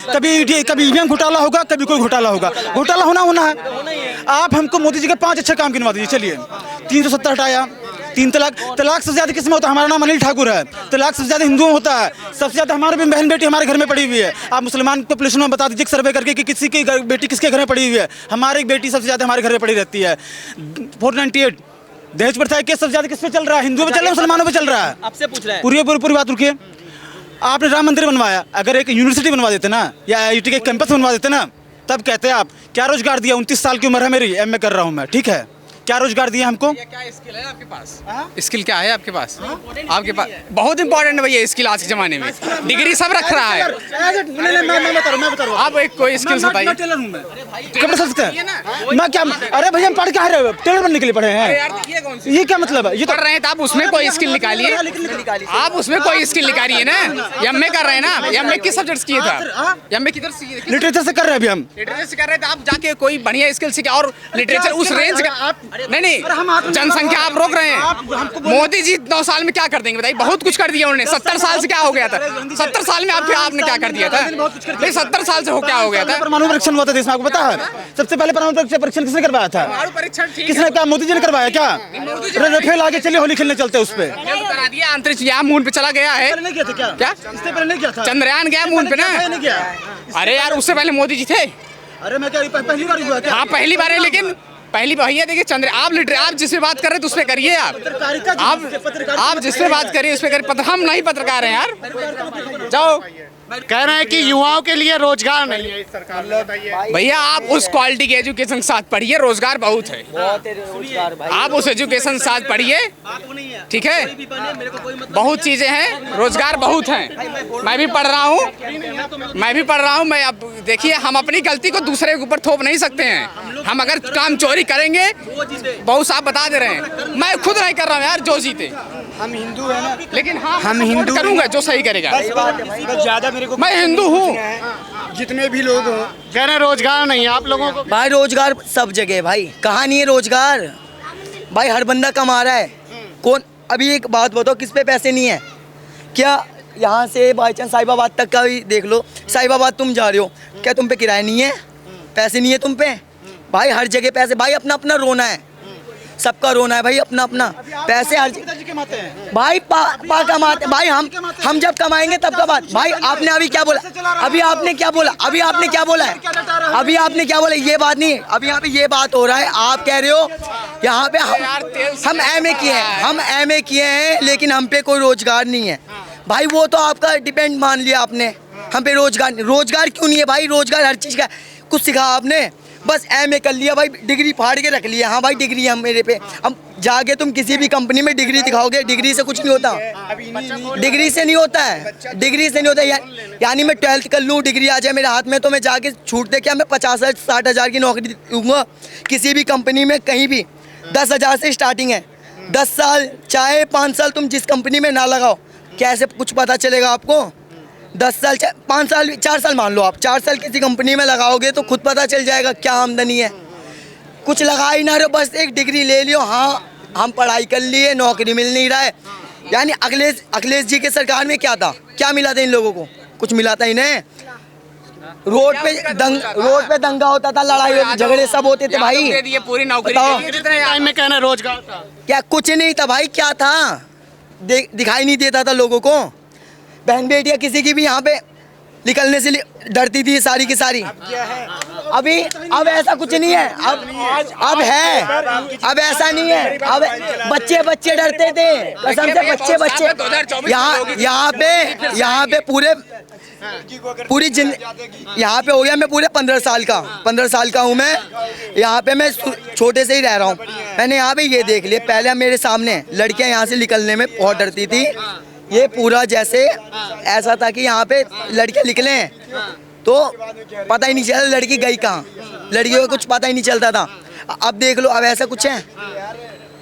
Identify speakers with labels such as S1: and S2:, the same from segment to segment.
S1: कभी ईवीएम घोटाला होगा, कभी कोई घोटाला होगा। घोटाला होना है। आप हमको मोदी जी के 5 अच्छे काम गिनवा दीजिए। चलिए 370 हटाया, 3 तलाक सबसे ज्यादा किसमें होता है? हमारा नाम अनिल ठाकुर है। तलाक सबसे ज्यादा हिंदुओं में होता है। सबसे ज्यादा हमारे भी बहन बेटी हमारे घर में पड़ी हुई है। आप मुसलमान पॉपुलेशन में बता दीजिए सर्वे करके कि किसी की बेटी किसके घर में पड़ी हुई है। हमारी बेटी सबसे ज्यादा हमारे घर में पड़ी रहती है। 498 दहेज प्रथा केस सबसे ज्यादा किस पे चल रहा है? हिंदुओं पे चल रहा है, मुसलमानों पे चल रहा है।
S2: आपसे पूछ रहे हैं।
S1: पूरी बात रुकिए। आपने राम मंदिर बनवाया, अगर एक यूनिवर्सिटी बनवा देते ना, या IIT के कैंपस बनवा देते ना, तब कहते आप क्या रोजगार दिया? 29 साल की उम्र है मेरी, MA कर रहा हूँ मैं, ठीक है, क्या रोजगार दिया हमको?
S3: क्या स्किल है आपके पास? स्किल क्या है आपके पास? आपके पास बहुत इंपॉर्टेंट है भैया स्किल आज के जमाने में। डिग्री सब रख रहा है।
S1: मैं बता रहा हूँ।
S3: आप एक कोई स्किल बताइए।
S1: मैं टेलर हूँ, मैं कपड़े सिल सकते हैं। मैं क्या, अरे भैया हम पढ़ के आ रहे हैं, टेलर बनने के लिए पढ़े हैं। ये क्या मतलब है? ये तो
S3: कर रहे हैं तो आप उसमें कोई स्किल निकालिए। आप उसमें कोई स्किल निकालिए ना। MA कर रहे हैं ना। MA किस सब्जेक्ट किए था? MA किधर से?
S1: लिटरेचर से कर रहे हैं अभी हम।
S3: लिटरेचर से कर रहे थे। आप जाके कोई बढ़िया स्किल सीखे और लिटरेचर उस रेंज का। नहीं, जनसंख्या आप रोक रहे हैं। मोदी जी 9 साल में क्या कर देंगे बताइए? बहुत कुछ कर दिया उन्होंने। 70 साल से क्या हो गया था? 70 साल में आपने क्या कर दिया था? नहीं, 70 साल से हो क्या हो गया था?
S1: परमाणु परीक्षण हुआ था देश में, आपको पता है? सबसे पहले परमाणु परीक्षण किसने करवाया था? किसने कहा? मोदी जी ने करवाया क्या? राफेल आगे चलिए होली खेलने चलते उस पे
S3: करा दिया। अंतरिक्ष यान मून पे चला गया है। क्या
S1: इससे पहले नहीं किया था?
S3: चंद्रयान गया मून पे ना। अरे यार उससे पहले मोदी जी थे।
S1: अरे मैं क्या पहली बार हुआ क्या?
S3: हाँ पहली बार है, लेकिन पहली भैया देखिए आप जिस पे बात कर रहे हैं तो उस पे करिए। आप जिस पे बात करिए उस पे करिए। हम नहीं पत्रकार हैं यार। जाओ।
S4: कह रहे हैं कि युवाओं के लिए रोजगार नहीं है इस सरकार में।
S3: भैया आप उस क्वालिटी के एजुकेशन के साथ पढ़िए, रोजगार बहुत है। आप उस एजुकेशन के साथ पढ़िए, ठीक है, बहुत चीजें हैं, रोजगार बहुत हैं। मैं भी पढ़ रहा हूँ। मैं अब देखिए, हम अपनी गलती को दूसरे के ऊपर थोप नहीं सकते हैं। हम अगर काम चोरी करेंगे, बहुत साफ बता दे रहे हैं, मैं खुद नहीं कर रहा हूँ यार, जो जीते।
S4: हम हिंदू है ना,
S3: लेकिन हाँ हम हिंदू करूँगा जो सही करेगा।
S4: ज्यादा मेरे को
S3: मैं हिंदू हूँ।
S4: जितने भी लोग हों कह रहे हैं रोजगार नहीं है आप लोगों को।
S2: भाई रोजगार सब जगह है भाई, कहाँ नहीं है रोजगार भाई? हर बंदा कमा रहा है। कौन? अभी एक बात बताओ, किस पे पैसे नहीं है क्या? यहाँ से बाई चांस साहिबाबाद तक का भी देख लो। साहिबाबाद तुम जा रहे हो, क्या तुम पे किराया नहीं है? पैसे नहीं है तुम पे? भाई हर जगह पैसे। भाई अपना अपना रोना है, सबका रोना है भाई, अपना अपना पैसे हर भाई पा कमाते भाई। हम जब कमाएंगे तब का बात। भाई आपने अभी क्या बोला? अभी आपने क्या बोला? अभी आपने क्या बोला है? अभी आपने क्या बोला? ये बात नहीं है। अभी यहाँ पे ये बात हो रहा है, आप कह रहे हो यहाँ पे हम MA किए हैं लेकिन हम पे कोई रोजगार नहीं है। भाई वो तो आपका डिपेंड मान लिया आपने। हम पे रोजगार क्यों नहीं है भाई? रोजगार हर चीज़ का। कुछ सिखा आपने? बस MA कर लिया भाई, डिग्री फाड़ के रख लिया। हाँ भाई डिग्री है मेरे पे। अब जाके तुम किसी भी कंपनी में डिग्री दिखाओगे, डिग्री से कुछ नहीं होता। डिग्री से नहीं होता है, डिग्री से नहीं होता है। यानी मैं 12th कर लूँ, डिग्री आ जाए मेरे हाथ में, तो मैं जाके छूट दे क्या मैं 50-60 हज़ार की नौकरी दूँगा किसी भी कंपनी में? कहीं भी 10 हज़ार से स्टार्टिंग है। 10 साल चाहे 5 साल तुम जिस कंपनी में ना लगाओ, कैसे कुछ पता चलेगा आपको? 10 साल 5 साल 4 साल मान लो, आप 4 साल किसी कंपनी में लगाओगे तो खुद पता चल जाएगा क्या आमदनी है। कुछ लगा ही ना रहे, बस एक डिग्री ले लियो। हाँ हम पढ़ाई कर लिए, नौकरी मिल नहीं रहा है। यानी अखिलेश जी के सरकार में क्या था? क्या मिला था इन लोगों को? कुछ मिला था इन्हें? रोड पे दंगा होता था, लड़ाई झगड़े सब होते थे भाई।
S3: पूरी नौकरी
S4: टाइम में कहना रोजगार था
S2: क्या? कुछ नहीं था भाई। क्या था? दिखाई नहीं देता था लोगों को। बहन बेटियां किसी की भी यहाँ पे निकलने से डरती थी सारी की सारी। अभी अब ऐसा कुछ नहीं है। अब है, अब ऐसा नहीं है। अब बच्चे डरते थे कसम से। बच्चे यहाँ पे पूरी यहाँ पे हो गया। मैं पूरे 15 साल का हूँ मैं यहाँ पे। मैं छोटे से ही रह रहा हूँ। मैंने यहाँ पे ये देख लिया, पहले मेरे सामने लड़कियाँ यहाँ से निकलने में बहुत डरती थी। ये पूरा जैसे ऐसा था कि यहाँ पे लड़कियाँ निकले तो पता ही नहीं चला लड़की गई कहाँ, लड़कियों को कुछ पता ही नहीं चलता था। अब देख लो, अब ऐसा कुछ है?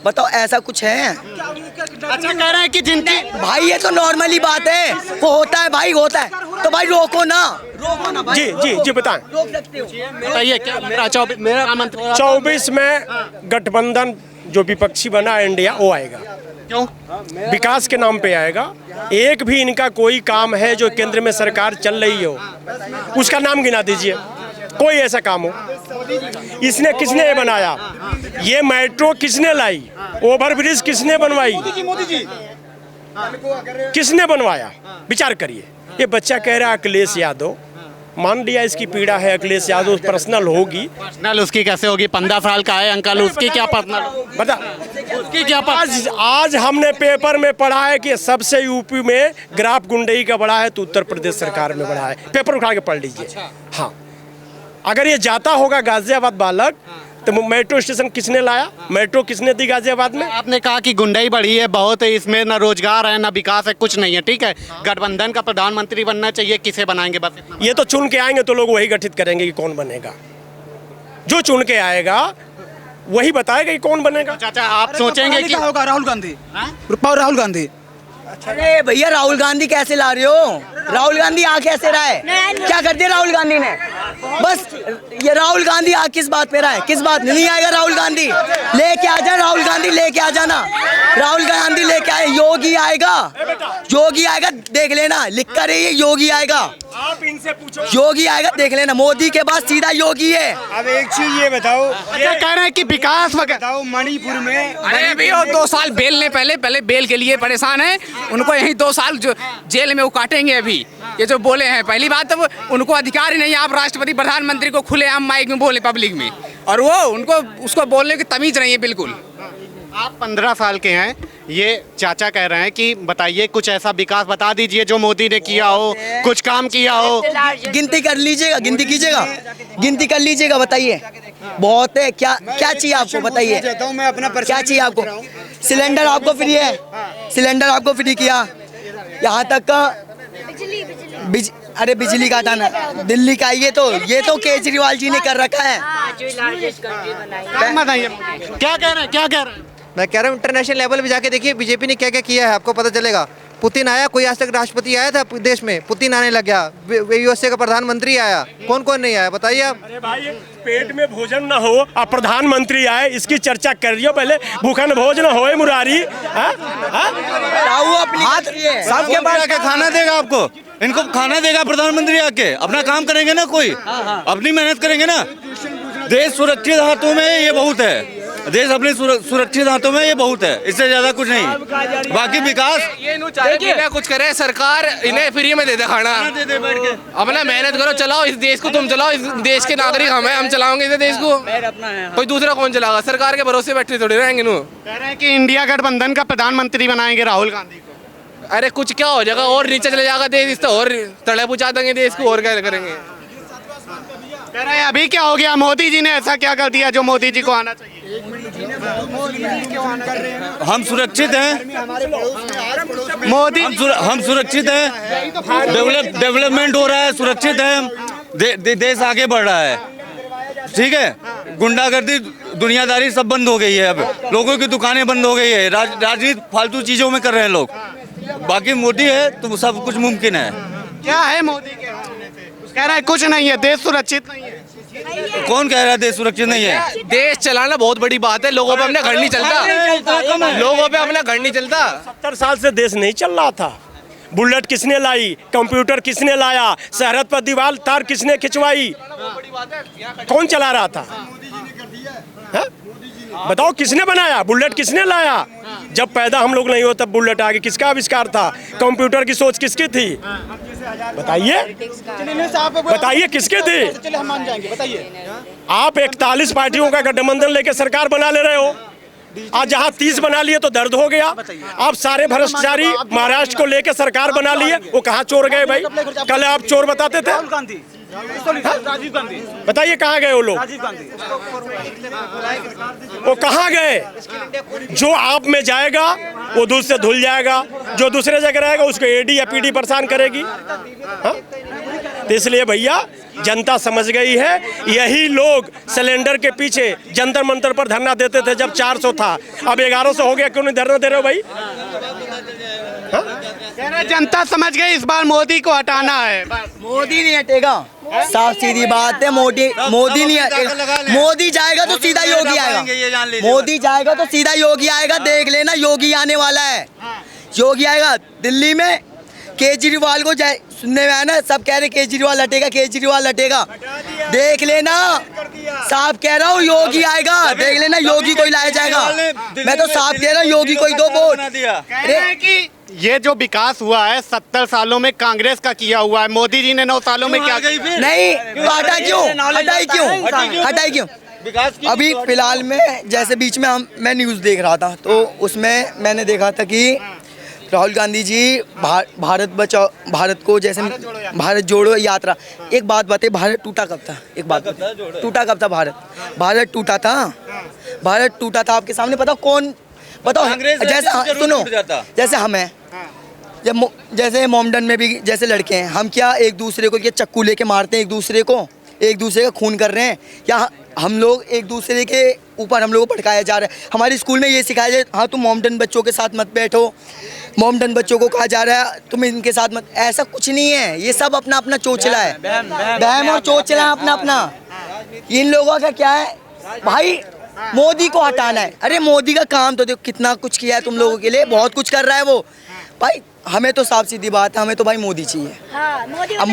S2: बताओ ऐसा कुछ है?
S4: अच्छा कह रहे हैं कि जिनकी
S2: भाई ये तो नॉर्मली बात है, वो होता है भाई, होता है तो भाई रोको ना भाई।
S5: जी बताएं।
S2: रोक सकते हो?
S4: बताइए क्या मेरा 24
S5: में गठबंधन जो विपक्षी बना इंडिया वो आएगा।
S4: क्यों?
S5: विकास के नाम पे आएगा। एक भी इनका कोई काम है जो केंद्र में सरकार चल रही हो, उसका नाम गिना दीजिए, कोई ऐसा काम हो। इसने किसने ये बनाया? ये मेट्रो किसने लाई? ओवरब्रिज किसने बनवाई? किसने बनवाया? विचार करिए। ये बच्चा कह रहा है अखिलेश यादव, मान लिया इसकी पीड़ा है, अखिलेश यादव पर्सनल होगी।
S4: पर्सनल उसकी कैसे होगी? 15 साल का है अंकल, उसकी क्या पर्सनल?
S5: बता,
S4: उसकी क्या
S5: आज हमने पेपर में पढ़ा है कि सबसे यूपी में ग्राफ गुंडई का बढ़ा है तो उत्तर प्रदेश सरकार में बढ़ा है। पेपर उठा के पढ़ लीजिए। हाँ, अगर ये जाता होगा गाजियाबाद बालक तो मेट्रो स्टेशन किसने लाया? मेट्रो किसने दी गाजियाबाद में?
S4: आपने कहा कि गुंडाई बढ़ी है बहुत, है इसमें ना रोजगार है ना विकास है, कुछ नहीं है। ठीक है, गठबंधन का प्रधानमंत्री बनना चाहिए, किसे बनाएंगे? बस इतना।
S5: ये तो चुन के आएंगे तो लोग वही गठित करेंगे कि कौन बनेगा। जो चुन के आएगा वही बताएगा कि कौन बनेगा।
S4: चाचा आप सोचेंगे कि
S1: होगा राहुल गांधी, राहुल गांधी।
S2: अरे भैया राहुल गांधी कैसे ला रहे हो? राहुल गांधी आ कैसे रहा है? क्या कर दिया राहुल गांधी ने? बस ये राहुल गांधी आ किस बात पे रहा है? किस बात? नहीं आएगा राहुल गांधी, लेके आ जा राहुल गांधी, लेके आ जाना राहुल गांधी, लेके आए। योगी आएगा, योगी आएगा, देख लेना, लिख कर ये योगी आएगा।
S5: आप इनसे पूछो,
S2: योगी आएगा, देख लेना। मोदी के बाद सीधा योगी है।
S6: अब एक चीज ये बताओ,
S4: अच्छा कह रहे हैं कि विकास वगैरह।
S6: बताओ मणिपुर में
S3: अरे अभी वो 2 साल बेल ने पहले बेल के लिए परेशान है। उनको यही 2 साल जो जेल में वो काटेंगे। अभी ये जो बोले हैं, पहली बात तो उनको अधिकार ही नहीं है। आप राष्ट्रपति प्रधानमंत्री को खुलेआम माइक में बोले पब्लिक में, और वो उनको उसको बोलने की तमीज नहीं है बिल्कुल।
S4: आप 15 साल के हैं, ये चाचा कह रहे हैं कि बताइए कुछ ऐसा विकास बता दीजिए जो मोदी ने किया हो, कुछ काम किया हो।
S2: गिनती कर लीजिएगा, गिनती कीजिएगा, गिनती कर लीजिएगा, बताइए। बहुत है, क्या क्या चाहिए आपको? बताइए
S6: मैं अपना
S2: क्या चाहिए आपको? सिलेंडर आपको फ्री है, सिलेंडर आपको फ्री किया। यहाँ तक का अरे बिजली का हटाना दिल्ली का, ये तो केजरीवाल जी ने कर रखा है।
S4: बताइए क्या कह रहे हैं, क्या कह रहे हैं?
S7: मैं कह रहा हूँ इंटरनेशनल लेवल पे जाके देखिए बीजेपी ने क्या क्या किया है, आपको पता चलेगा। पुतिन आया, कोई आज तक राष्ट्रपति आया था देश में? पुतिन आने लग गया। यूएसए का प्रधानमंत्री आया, कौन कौन नहीं आया बताइए आप?
S5: अरे भाई पेट में भोजन न हो और प्रधानमंत्री आए, इसकी चर्चा कर रही हो पहले। भूखन भोज न होए मुरारी।
S6: सबके पास क्या खाना देगा आपको? इनको खाना देगा प्रधानमंत्री आके? अपना काम करेंगे ना, कोई अपनी मेहनत करेंगे ना। देश सुरक्षित हाथों में ये बहुत है, देश अपने सुरक्षित हाथों में ये बहुत है, इससे ज्यादा कुछ नहीं। बाकी विकास
S3: ये कुछ करे सरकार, इन्हें फ्री में दे दे खाना, अपना मेहनत करो, चलाओ इस देश को, तुम चलाओ, इस देश के नागरिक हम चलाओगे इस देश को, कोई दूसरा कौन चलाएगा? सरकार के भरोसे बैठे थोड़ी रहेंगे।
S4: कह रहे हैं कि इंडिया गठबंधन का प्रधानमंत्री बनाएंगे राहुल गांधी को।
S3: अरे कुछ क्या हो जाएगा, और नीचे चले जाएगा देश, इस तो और तड़े पहुंचा देंगे देश को, और क्या करेंगे?
S4: कह रहे हैं अभी क्या हो गया, मोदी जी ने ऐसा क्या कर दिया जो मोदी जी को आना चाहिए?
S6: हम सुरक्षित हैं,
S4: मोदी
S6: हम सुरक्षित हैं, डेवलपमेंट हो रहा है, सुरक्षित है हम, देश आगे बढ़ रहा है। ठीक है, गुंडागर्दी दुनियादारी सब बंद हो गई है, अब लोगों की दुकानें बंद हो गई है, राजनीति फालतू चीजों में कर रहे हैं लोग। बाकी मोदी है तो सब कुछ मुमकिन है।
S4: क्या है मोदी के होने से? कह रहा है कुछ नहीं है, देश सुरक्षित नहीं है।
S6: कौन कह रहा है देश सुरक्षित नहीं है?
S3: देश चलाना बहुत बड़ी बात है, लोगों पे अपना घर नहीं चलता, लोगों पे अपना घर नहीं चलता।
S5: 70 साल से देश नहीं चल रहा था। बुलेट किसने लाई? कंप्यूटर किसने लाया? सरहद पर दीवार तार किसने खिंचवाई? कौन चला रहा था? हा? बताओ किसने बनाया? बुलेट किसने लाया? जब पैदा हम लोग नहीं हो तब बुलेट आ गई। किसका आविष्कार था? कंप्यूटर की सोच किसकी थी? बताइए, बताइए किसकी थी?
S1: चलिए हम मान जाएंगे, बताइए।
S5: आप 41 पार्टियों का गठबंधन लेके सरकार बना ले रहे हो। आज जहाँ 30 बना लिए तो दर्द हो गया। आप सारे भ्रष्टाचारी महाराष्ट्र को लेके सरकार बना लिए, वो कहाँ चोर गए भाई? कल आप चोर बताते थे।
S1: राहुल गांधी, राजीव गांधी,
S5: बताइए कहाँ गए वो लोग?
S1: राजीव गांधी।
S5: वो कहाँ गए? जो आप में जाएगा वो दूध से धुल जाएगा, जो दूसरे जगह रहेगा उसको एडी या पीडी परेशान करेगी। हाँ? तो इसलिए भैया जनता समझ गई है। यही लोग सिलेंडर के पीछे जंतर मंतर पर धरना देते थे जब 400 था, अब 1100 हो गया। क्यों नहीं धरना दे रहे हो भाई? हाँ?
S4: जनता समझ गई इस बार मोदी को हटाना है।
S2: मोदी नहीं हटेगा, साफ सीधी बात है। मोदी नहीं हटेगा। मोदी जाएगा तो सीधा योगी आएगा। मोदी जाएगा तो सीधा योगी आएगा। देख लेना, योगी आने वाला है। योगी आएगा। दिल्ली में केजरीवाल को सुनने में आया ना, सब कह रहे केजरीवाल हटेगा, केजरीवाल हटेगा। देख लेना, साफ कह रहा हूँ, योगी आएगा। देख लेना, योगी को ही लाया जाएगा। मैं तो साफ कह रहा हूँ, योगी को ही दो वोट।
S4: कि ये जो विकास हुआ है 70 सालों में कांग्रेस का किया हुआ है, मोदी जी ने 9 सालों में क्या किया?
S2: नहीं तो हटाई क्यों? अभी फिलहाल में जैसे बीच में मैं न्यूज़ देख रहा था, तो उसमें मैंने देखा था कि राहुल गांधी जी भारत बचाओ, भारत को जैसे भारत जोड़ो यात्रा। एक बात बताइए, भारत टूटा कब था? एक बात टूटा कब था? भारत टूटा था। भारत टूटा था आपके सामने, पता कौन? बताओ। जैसे सुनो, जैसे हम हैं, जब जैसे मोमडन में भी जैसे लड़के हैं, हम क्या एक दूसरे को चक्कू लेके मारते हैं, एक दूसरे का खून कर रहे हैं? या हम लोग एक दूसरे के ऊपर हम लोग को भड़काया जा रहा है? हमारे स्कूल में ये सिखाया जाए, हाँ तुम मोमडन बच्चों के साथ मत बैठो, मोमडन बच्चों को कहा जा रहा है तुम इनके साथ मत। ऐसा कुछ नहीं है, ये सब अपना अपना चोचला है, बहम और चोचला है अपना अपना। इन लोगों का क्या है भाई? मोदी को हटाना है। अरे मोदी का काम तो देखो कितना कुछ किया है तुम लोगों के लिए, बहुत कुछ कर रहा है वो भाई। हमें तो साफ सीधी बात है, हमें तो भाई मोदी चाहिए। अब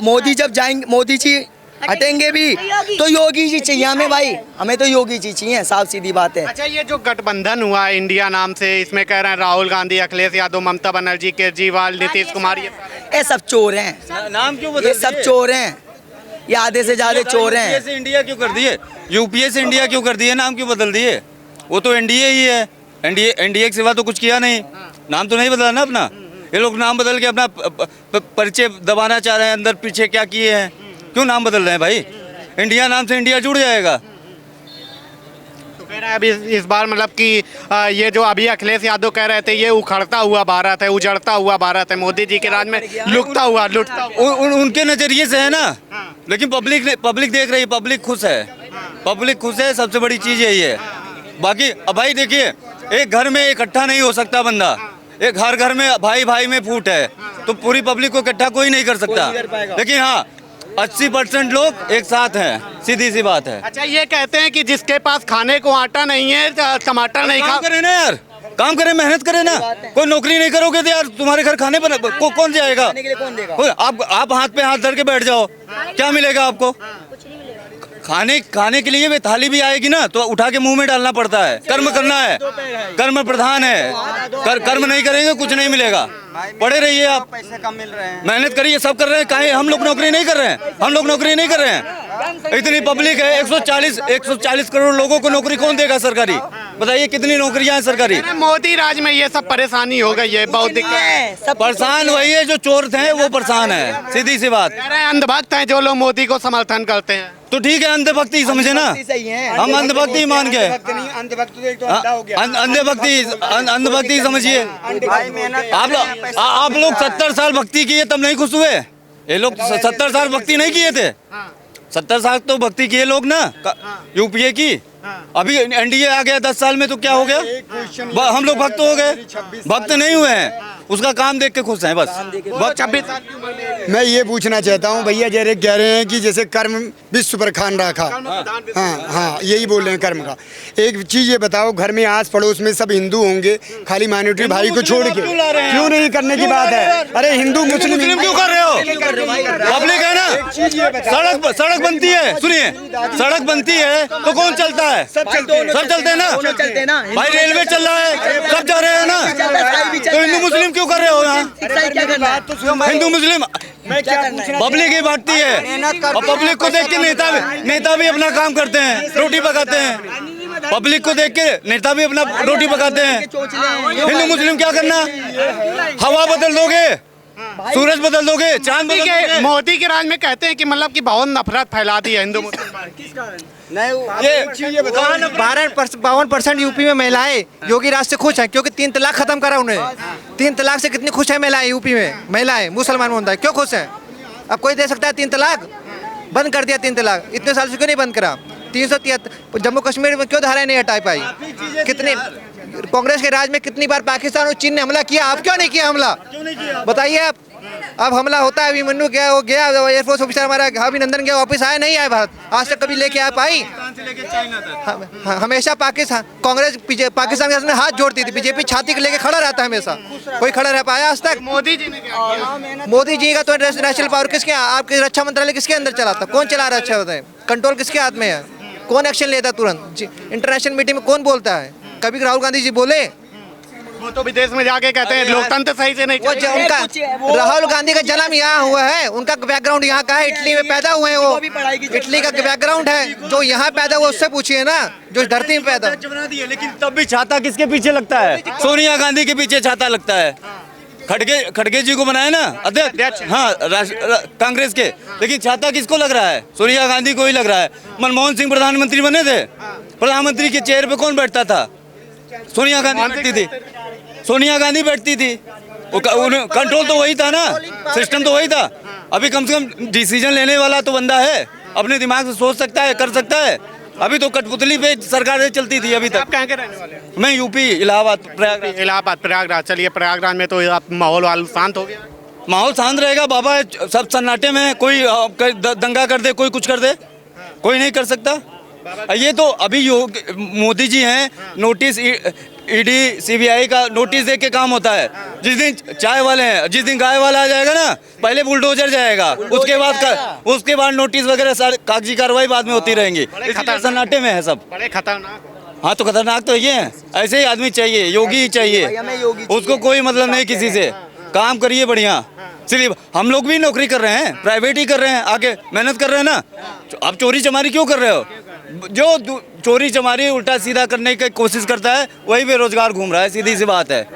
S2: मोदी जब जाएंगे, मोदी जी हटेंगे भी तो योगी जी चाहिए हमें भाई। हमें तो योगी जी चाहिए, साफ सीधी बात है।
S4: अच्छा, ये जो गठबंधन हुआ है इंडिया नाम से, इसमें कह रहे हैं राहुल गांधी, अखिलेश यादव, ममता बनर्जी, केजरीवाल, नीतीश कुमार,
S2: ये सब चोर हैं।
S6: नाम क्यों बदल?
S2: ये सब चोर हैं, ये आधे से ज्यादा चोर हैं।
S6: से इंडिया क्यों कर दिए? यूपीए से इंडिया क्यों कर दिए? नाम क्यों बदल दिए? वो तो एनडीए ही है। एनडीए के सिवा तो कुछ किया नहीं, नाम तो नहीं बदला ना अपना। ये लोग नाम बदल के अपना परिचय दबाना चाह रहे हैं, अंदर पीछे क्या किए हैं, क्यों नाम बदल रहे हैं भाई? इंडिया नाम से इंडिया जुड़ जाएगा।
S4: तो कह रहे हैं अभी इस बार मतलब कि ये जो अभी अखिलेश यादव कह रहे थे, ये उखड़ता हुआ भारत है, उजड़ता हुआ भारत है, मोदी जी के राज में लुटता हुआ
S6: उनके नजरिए से है ना। लेकिन पब्लिक देख रही है, पब्लिक खुश है, सबसे बड़ी चीज यही है। बाकी अब भाई देखिए, एक घर में इकट्ठा नहीं हो सकता बंदा, एक हर घर में भाई में फूट है, तो पूरी पब्लिक को इकट्ठा कोई नहीं कर सकता। लेकिन हाँ 80% लोग एक साथ हैं, सीधी सी बात है।
S4: अच्छा, ये कहते हैं कि जिसके पास खाने को आटा नहीं है, टमाटर नहीं खा
S6: करे ना यार, काम करें, मेहनत करें ना। कोई नौकरी नहीं करोगे तो यार तुम्हारे घर खाने पर कौन जाएगा? आप हाथ पे हाथ धर के बैठ जाओ, क्या मिलेगा आपको? खाने के लिए भी थाली भी आएगी ना, तो उठा के मुंह में डालना पड़ता है। कर्म करना है, कर्म प्रधान है। कर्म नहीं करेंगे कुछ नहीं मिलेगा। पढ़े रहिए आप,
S2: पैसे कम मिल रहे हैं,
S6: मेहनत करिए, सब कर रहे हैं। काहे हम लोग नौकरी नहीं कर रहे हैं? हम लोग नौकरी नहीं कर रहे हैं। इतनी पब्लिक है, 140 करोड़ लोगों को नौकरी कौन देगा सरकारी? बताइए कितनी नौकरियां हैं सरकारी?
S4: मोदी राज में ये सब परेशानी हो गई है, बहुत दिक्कत।
S6: परेशान वही है जो चोर थे, वो परेशान है, सीधी सी बात।
S4: कह रहे हैं अंधभक्त हैं जो लोग मोदी को समर्थन करते हैं।
S6: तो ठीक है, अंधभक्ति समझे ना, हम अंधभक्ति मान गए। अंधभक्ति समझिए। आप लोग 70 साल भक्ति किए तब नहीं खुश हुए? ये लोग 70 साल भक्ति नहीं किए थे। 70 साल तो भक्ति किए लोग ना, यूपीए की। अभी एनडीए आ गया 10 साल में, तो क्या हो गया? हम लोग भक्त हो गए? भक्त नहीं हुए हैं, उसका काम देख के खुश हैं बस।
S4: 26 साल
S8: मैं ये पूछना चाहता हूँ भैया, जैसे कह रहे हैं कि जैसे कर्म विश्व पर खान रखा, हाँ यही बोल रहे हैं कर्म का। एक चीज ये बताओ, घर में आस पड़ोस में सब हिंदू होंगे, खाली माइनॉरिटी भाई को छोड़ के क्यों नहीं करने की बात है? अरे हिंदू मुस्लिम
S6: क्यों कर रहे हो? पब्लिक है ना, सड़क बनती है, सुनिए, सड़क बनती है तो कौन चलता है? सब चलते हैं ना भाई। रेलवे चल रहा है, सब जा रहे हैं ना। तो हिंदू मुस्लिम क्यों कर रहे हो यहाँ? हिंदू मुस्लिम पब्लिक ही बांटती है, और पब्लिक को देख के नेता भी अपना काम करते हैं, रोटी पकाते हैं। पब्लिक को देख के नेता भी अपना रोटी पकाते हैं। हिंदू मुस्लिम क्या करना? हवा बदल दोगे, सूरज बदल दोगे, चांद बदल दोगे।
S4: मोदी के राज में कहते हैं कि मतलब कि बहुत नफरत फैला दी है हिंदू मुस्लिम। किस कारण?
S7: ये 52% यूपी में महिलाएं योगी राज से खुश हैं, क्योंकि 3 तलाक खत्म करा उन्हें। 3 तलाक से कितनी खुश है महिलाएं यूपी में? महिलाएं मुसलमान होता क्यों खुश हैं? अब कोई दे सकता है 3 तलाक? बंद कर दिया 3 तलाक, इतने साल से क्यों नहीं बंद करा? 373 जम्मू कश्मीर में क्यों धाराएं नहीं हटा पाई? कितने कांग्रेस के राज में कितनी बार पाकिस्तान और चीन ने हमला किया, आप क्यों नहीं किया हमला? बताइए आप। अब हमला होता है, अभिमन्यु गया, वो गया एयरफोर्स ऑफिसर हमारा अभिनंदन गया, वापस आया नहीं आया भारत आज तक कभी लेके आ पाई? हमेशा पाकिस्तान कांग्रेस पाकिस्तान के सामने हाथ जोड़ती थी, बीजेपी छाती के लेके खड़ा रहता है हमेशा, कोई खड़ा रह पाया आज तक?
S4: मोदी जी ने क्या किया?
S7: मोदी जी का तो नेशनल पावर किसके, आपके रक्षा मंत्रालय किसके अंदर चलाता, कौन चला रहा है? अच्छा बताए, कंट्रोल किसके हाथ में है? कौन एक्शन लेता तुरंत? इंटरनेशनल मीटिंग में कौन बोलता है? कभी राहुल गांधी जी बोले?
S4: वो तो विदेश में जाके कहते हैं लोकतंत्र सही से नहीं
S7: वो
S4: चल रहा है।
S7: उनका राहुल गांधी का जन्म यहाँ हुआ है, उनका बैकग्राउंड यहाँ का है, इटली में पैदा हुए हैं वो, इटली का बैकग्राउंड है, जो यहाँ पैदा हुआ उससे पूछिए ना, जो धरती में पैदा।
S6: लेकिन तब भी छाता किसके पीछे लगता है? सोनिया गांधी के पीछे छाता लगता है। खड़गे जी को बनाए ना अध्यक्ष, हाँ कांग्रेस के, लेकिन छाता किसको लग रहा है? सोनिया गांधी को ही लग रहा है। मनमोहन सिंह प्रधानमंत्री बने थे, प्रधानमंत्री के चेयर पे कौन बैठता था? सोनिया गांधी बैठती थी, सोनिया गांधी बैठती थी। कंट्रोल तो वही था ना, सिस्टम तो वही था। अभी कम से कम डिसीजन लेने वाला तो बंदा है, अपने दिमाग से सोच सकता है, कर सकता है। अभी तो कठपुतली पे सरकार चलती थी अभी तक।
S4: आप कहाँ के रहने वाले हैं?
S6: मैं यूपी इलाहाबाद प्रयागराज।
S4: इलाहाबाद प्रयागराज। चलिए प्रयागराज में तो आप माहौल वाल शांत हो गया।
S6: माहौल शांत रहेगा बाबा, सब सन्नाटे में है, कोई दंगा कर दे, कोई कुछ कर दे, कोई नहीं कर सकता। ये तो अभी मोदी जी हैं, नोटिस ईडी सीबीआई का नोटिस दे के काम होता है। जिस दिन चाय वाले हैं, जिस दिन गाय वाला आ जाएगा ना, पहले बुलडोजर जाएगा, उसके बाद नोटिस वगैरह सारी कागजी कार्रवाई बाद में होती रहेंगी। सन्नाटे में है सब,
S4: बड़े खतरनाक।
S6: हाँ तो खतरनाक तो ये है। ऐसे ही आदमी चाहिए, योगी ही चाहिए, उसको कोई मतलब नहीं किसी से। काम करिए बढ़िया। सिर्फ हम लोग भी नौकरी कर रहे हैं, प्राइवेट ही कर रहे हैं, आगे मेहनत कर रहे हैं ना। आप चोरी चमारी क्यों कर रहे हो? जो चोरी चमारी उल्टा सीधा करने की कोशिश करता है वही बेरोजगार घूम रहा है, सीधी सी बात है।